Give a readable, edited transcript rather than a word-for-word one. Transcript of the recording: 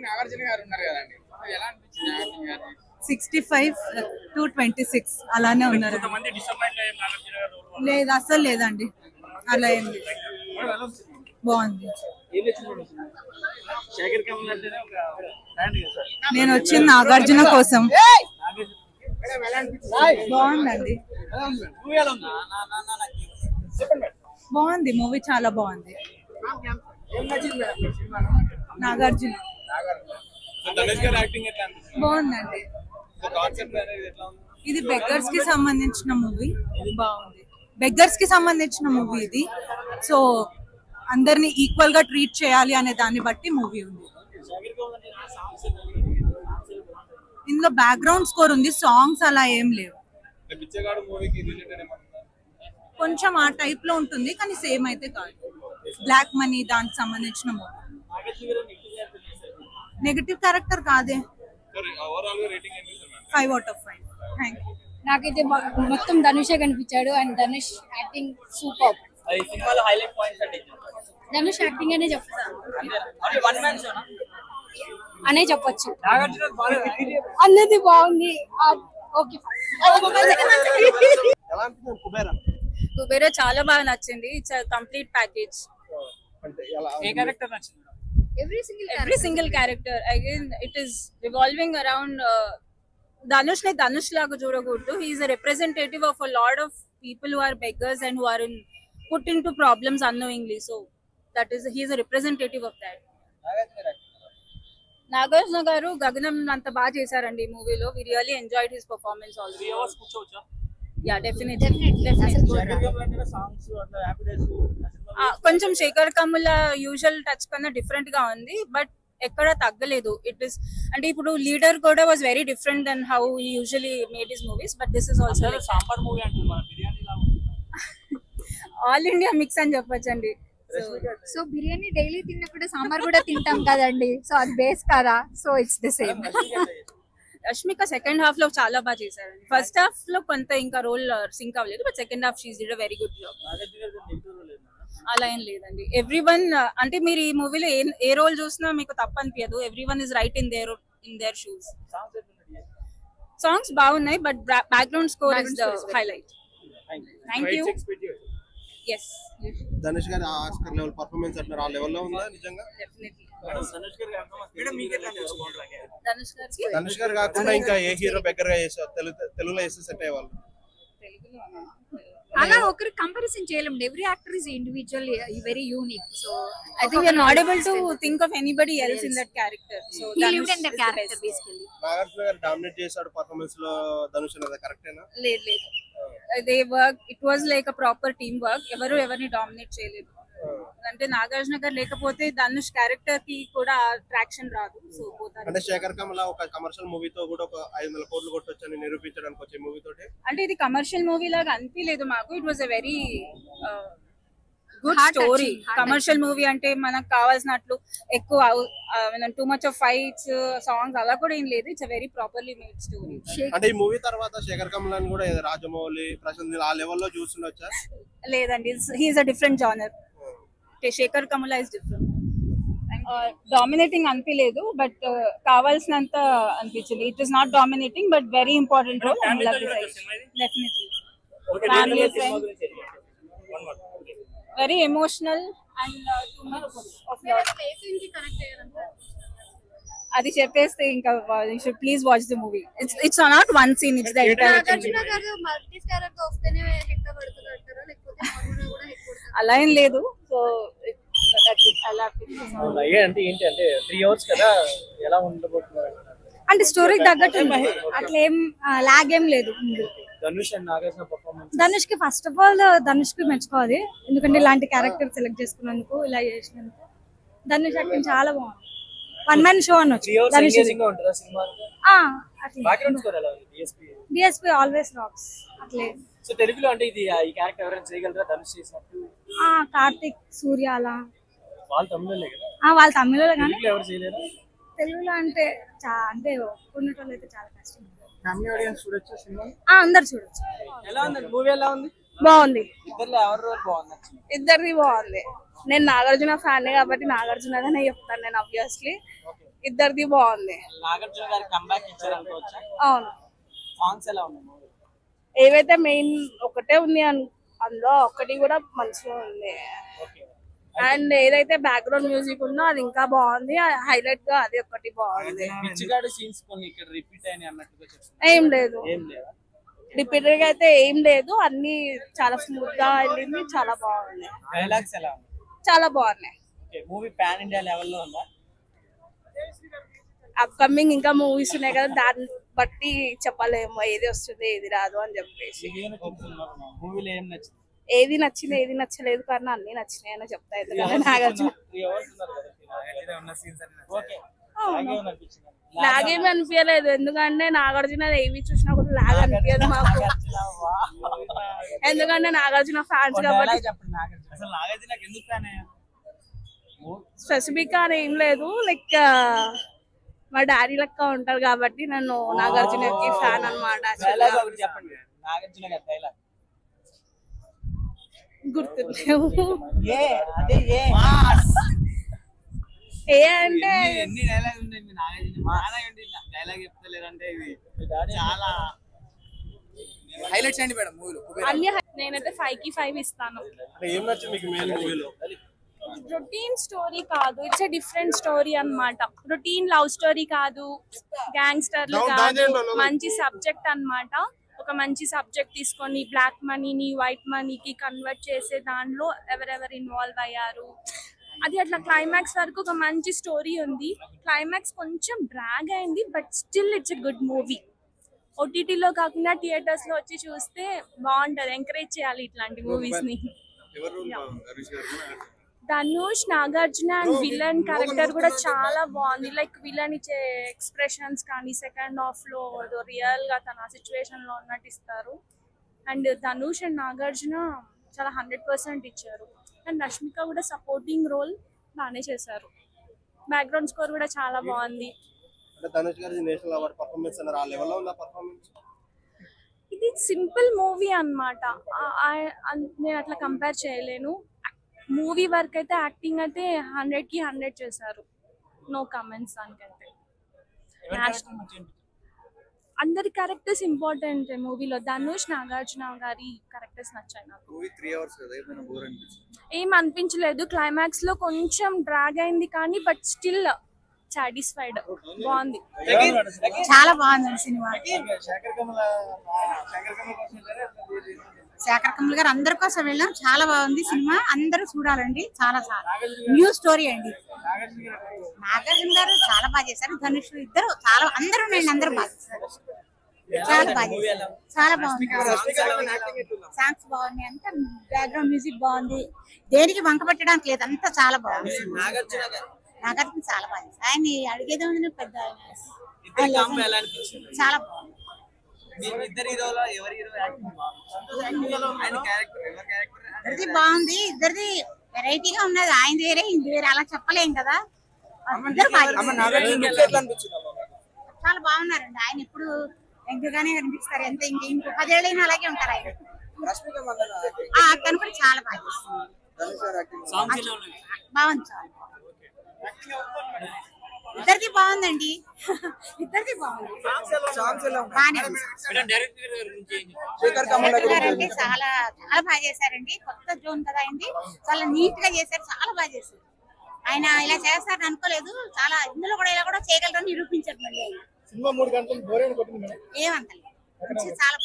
నాగార్జున గారు ఉన్నారు కదండి, ఎలా అనిపించింది నాగార్జున గారు? 65 to 26 అలానే ఉన్నారు. లేదు అసలు లేదండి, అలా ఏం లేదు, బాగుంది. నేను వచ్చింది నాగార్జున కోసం. బాగుందండి, బాగుంది మూవీ, చాలా బాగుంది. నాగార్జున బాగుందండి. ఇది బెగ్గర్స్ కి సంబంధించిన మూవీ, బాగుంది. బెగ్గర్స్ కి సంబంధించిన మూవీ ఇది. సో అందరిని ఈక్వల్ గా ట్రీట్ చేయాలి అనే దాన్ని బట్టి మూవీ ఉంది. ఇందులో బ్యాక్గ్రౌండ్ స్కోర్ ఉంది, సాంగ్స్ అలా ఏం లేవు. కొంచెం ఆ టైప్ లో ఉంటుంది కానీ సేమ్ అయితే కాదు. బ్లాక్ మనీ దానికి సంబంధించిన మూవీ. నెగటివ్ క్యారెక్టర్ కాదే. 5 out of 5. Thank you. నాకైతే మొత్తం ధనుషే కనిపించాడు and Dhanush acting super. Dhanush acting అనే చెప్తాను అనే చెప్పొచ్చు. అన్నది బాగుంది. ఓకే, కుబేరా చాలా బాగా నచ్చింది. It's complete package. Every single character again it is revolving around Dhanush ని ధనుష్ లాగా చూడకూడదు. He is a representative of a lot of people who are beggars and who are in put into problems annoyingly. So that is he is a representative of that. Nagarjuna garu గగనం అంత బాగా చేశారండి ఈ మూవీలో. We really enjoyed his performance also. Yeah definitely. కొంచెం Sekhar Kammula usual touch కన్నా different గా ఉంది, బట్ ఎక్కడ తగ్గలేదు. ఇట్ ఇస్ అంటే ఇప్పుడు లీడర్ కూడా was very different then how he usually made his movies, but this is also all India mix అని చెప్పొచ్చండి. సో బిర్యానీ డైలీ తిన్నప్పుడు సాంబార్ కూడా తింటాం కదండి, సో అది బేస్ కదా. So it's the same. Rashmika second half లో చాలా బాగా చేశారు. ఫస్ట్ హాఫ్ లో కొంత ఇంకా రోల్ సింక్ అవ్వలేదు, but second half she's did a very good job. అలా ఏం లేదండి. ఎవ్రీవన్ అంటే మీరు ఈ మూవీలో ఏ రోల్ చూసినా మీకు తప్పు అనిపించదు. Everyone is right in their shoes. Songs బాగున్నాయి, but background score is the highlight. Thank you. yes Dhanush గారి ఆస్కర్ లెవెల్ పర్ఫార్మెన్స్ అంటారు, ఆ లెవెల్ లో ఉందా నిజంగా? definitely ధనుష్ గారు కాకుండా ఇంకా ఏ హీరో బెగ్గర్ గా చేశారు తెలుగులో చేస్తే సెట్ అయ్యేవాళ్ళు? అలా ఒకరి కంపారిజన్ చేయలేం. Every actor is individual, very unique. So I think we are not able to think of anybody else in that character. So he lived in the character basically. Nagarjuna గారు dominate చేశాడు performance లో ధనుష్ అనేది కరెక్టేనా? లేదు they work, it was like a proper team work. ఎవరిని dominate చేయలేదు. అంటే నాగార్జున గారు లేకపోతే ధనుష్ క్యారెక్టర్ కి కూడా ట్రాక్షన్ రాదు. సో అంటే శేఖర్ కమల ఒక కమర్షియల్ మూవీతో కూడా ఒక 500 కోట్లు కొట్టొచ్చని నిరూపించడానికి వచ్చే మూవీ తోటి అంటే ఇది కమర్షియల్ మూవీ లాగా అనిపించలేదు మాకు. It was a very good story. Commercial movie అంటే మనకు కావాల్సినట్లు ఎక్కువ two much of fights, songs అలా కూడా ఏం లేదు. It's very properly made story. అంటే ఈ మూవీ తర్వాత శేఖర్ కమలాని కూడా రాజమౌళి, ప్రశాంత్ ఆ లెవెల్లో చూస్తుండొచ్చా? లేదండి, he is a different genre. Sekhar Kammula is different. Dominating అనిపించలేదు, బట్ కావాల్సినంత అనిపించింది. It is not dominating but very important role. Definitely family friend, very emotional and too much of love. అది చెప్పేస్తే ఇంకా you should please watch the movie. It's not one scene, it's the entire thing. అలా ఏం లేదు. So అంటే స్టోరీకి తగ్గట్టు అట్లా ఏం లాగ్ ఏం లేదు. ధనుష్ కి ఫస్ట్ ఆఫ్ ఆల్ ధనుష్ కి మెచ్చుకోవాలి, ఎందుకంటే ఇలాంటి క్యారెక్టర్ సెలెక్ట్ చేసుకున్నందుకు, ఇలా చేసినందుకు. ధనుష్ యాక్టింగ్ చాలా బాగుంది. వన్ మ్యాన్ షో అనొచ్చు. DSP always rocks. అట్లే సో తెలుగులో అంటే ఇది ఈ క్యారెక్టర్ ఎవరైనా చేయగలరా ధనుష్ చేసినట్టు? కార్తిక్, సూర్య అలా. వాళ్ళు తమిళంలో కదా? వాళ్ళు తమిళలో కానీ ఎవరు చేయలేరా? తెలుగులో అంటే అంటే కొన్నిటోళ్ళు అయితే చాలా కష్టం. ఫ్యామిలీ ఆడియన్స్ చూడొచ్చు సినిమా? అందరు చూడొచ్చు. ఎలా ఉంది మూవీ? ఎలా ఉంది? బాగుంది. ఇద్దరులో ఎవరి రోల్ బాగుంది? ఇద్దరిది బాగుంది. నేను నాగార్జున ఫ్యాన్ కాబట్టి నాగార్జునగానే చెప్తాను నేను ఆబ్వియస్లీ. ఇద్దరిది బాగుంది. నాగార్జున గారు కంబ్యాక్ ఇచ్చారు అనుకోవచ్చా? అవును. సాంగ్స్ ఎలా ఉన్నాయి మూవీ? ఏవైతే మెయిన్ ఒకటే ఉంది అందులో ఒకటి కూడా మంచిగా ఉంది. అండ్ ఏదైతే బ్యాక్గ్రౌండ్ మ్యూజిక్ ఉందో అది ఇంకా బాగుంది. హైలైట్ గా అది ఒకటి బాగుంది. పిచ్చిగాడు సీన్స్ కొన్ని ఇక్కడ రిపీట్ అయినాయి అన్నట్టుగా చెప్తున్నారు. ఏం లేదు, ఏం లేదా? రిపీటెడ్ గా అయితే ఏం లేదు. అన్ని చాలా స్మూత్ గా వెళ్ళింది. చాలా బాగుంది. డైలాగ్స్ ఎలా ఉన్నాయి? చాలా బాగున్నాయి. మూవీ పాన్ ఇండియా లెవెల్లో ఉందా? అప్కమింగ్ ఇంకా మూవీస్ ఉన్నాయి కదా, దాన్ని బట్టి చెప్పలేము ఏది వస్తుంది ఏది రాదు అని చెప్పేసి. మూవీలో ఏం నచ్చింది? ఏది నచ్చింది ఏది నచ్చలేదు కానీ అన్ని నచ్చినాయి అని చెప్తా. ఎందుకంటే నాగార్జున లాగేమి అనిపించలేదు. ఎందుకంటే నాగార్జున ఏవి చూసినా కూడా లాగ్ అనిపించదు మాకు. ఎందుకంటే నాగార్జున ఫ్యాన్స్ కాబట్టి. స్పెసిఫిక్ గా ఏం లేదు, లైక్ మా డాడీ లెక్క ఉంటారు కాబట్టి నేను నాగార్జునకి ఫ్యాన్ అనమాట. గుర్తులేవు. ఏ అంటే హైలైట్స్ అండి మేడం మూవీలో. అన్ని నేనైతే 5 కి 5 ఇస్తాను. ఏం నచ్చింది మీకు మెయిన్ మూవీలో? రొటీన్ స్టోరీ కాదు, ఇట్స్ ఎ డిఫరెంట్ స్టోరీ అన్నమాట. రొటీన్ లవ్ స్టోరీ కాదు, గ్యాంగ్స్టర్లు కాదు, మంచి సబ్జెక్ట్ అన్నమాట. ఒక మంచి సబ్జెక్ట్ తీసుకొని బ్లాక్ మనీని వైట్ మనీకి కన్వర్ట్ చేసే దానిలో ఎవరెవరు ఇన్వాల్వ్ అయ్యారు అది అట్లా క్లైమాక్స్ వరకు ఒక మంచి స్టోరీ ఉంది. క్లైమాక్స్ కొంచెం డ్రాగ్ అయింది, but still it's a good movie. ఓటీటీలో కాకుండా థియేటర్స్ లో వచ్చి చూస్తే బాగుంటది. ఎంకరేజ్ చేయాలి ఇట్లాంటి మూవీస్ ని. Dhanush, Nagarjuna and villain character కూడా చాలా బాగుంది. లైక్ విలన్ ఇచ్చే ఎక్స్ప్రెషన్స్ కానీ సెకండ్ హాఫ్ లో రియల్ గా తన సిచ్యువేషన్ లో ఉన్నట్టు ఇస్తారు. అండ్ ధనుష్ అండ్ నాగార్జున చాలా 100% ఇచ్చారు. అండ్ రష్మిక కూడా సపోర్టింగ్ రోల్ బాగానే చేశారు. బ్యాక్గ్రౌండ్ స్కోర్ కూడా చాలా బాగుంది. ధనుష్ గారి నేషనల్ అవార్డ్ పర్ఫార్మెన్స్ అన్నారు, ఆ లెవెల్లో ఉందా పర్ఫార్మెన్స్? ఇది సింపుల్ మూవీ అన్నమాట. నేను అట్లా కంపేర్ చేయలేను. మూవీ వర్క్ అయితే యాక్టింగ్ అయితే 100 కి 100 చేశారు. నో కామెంట్స్ దానికైతే. అందరి క్యారెక్టర్స్ ఇంపార్టెంట్ మూవీలో. ధనుష్, నాగార్జున గారి క్యారెక్టర్స్ నచ్చాయి నాకు. ఏం అనిపించలేదు. క్లైమాక్స్ లో కొంచెం డ్రాగ్ అయింది కానీ బట్ స్టిల్ సాటిస్ఫైడ్. బాగుంది, చాలా బాగుంది సినిమా. శేఖర్ కమల్ గారు అందరి కోసం వెళ్ళాం. చాలా బాగుంది సినిమా, అందరూ చూడాలండి. చాలా న్యూ స్టోరీ అండి. నాగార్జున గారు చాలా బాగా చేశారు. ధనుష్ ఇద్దరు చాలా అందరూ బాగా చేశారు. చాలా బాగా చేశారు. చాలా బాగుంది. సాంగ్స్ బాగున్నాయి, అంతా బ్యాక్గ్రౌండ్ మ్యూజిక్ బాగుంది. దేనికి వంక పెట్టడానికి లేదు, అంతా చాలా బాగుంది. నాగార్జున చాలా బాగా చేశారు. ఆయన అడిగేది ఉంది పెద్ద చాలా బాగుంది. ఇద్దరిది బాగుంది. ఇద్దరిది వెరైటీగా ఉన్నది. ఆయన వేరే ఇది వేరే అలా చెప్పలేం కదా. చాలా బాగున్నారండి. ఆయన ఇప్పుడు ఎంతగానే కనిపిస్తారు. ఎంత ఇంకో 10 ఏళ్ళైనా అలాగే ఉంటారు ఆయన. తను కూడా చాలా బాగా బాగుంది. చాలా ఇద్దరిది బాగుందండి. ఇద్దరిది బాగుంది. అంటే చాలా చాలా బాగా చేశారండి. కొత్త జోన్ కదా అయింది. చాలా నీట్ గా చేశారు. చాలా బాగా చేశారు. ఆయన ఇలా చేస్తారని అనుకోలేదు. చాలా ఇందులో కూడా ఇలా కూడా చేయగలరని నిరూపించారు. మళ్ళీ ఏమంతలేదు. చాలా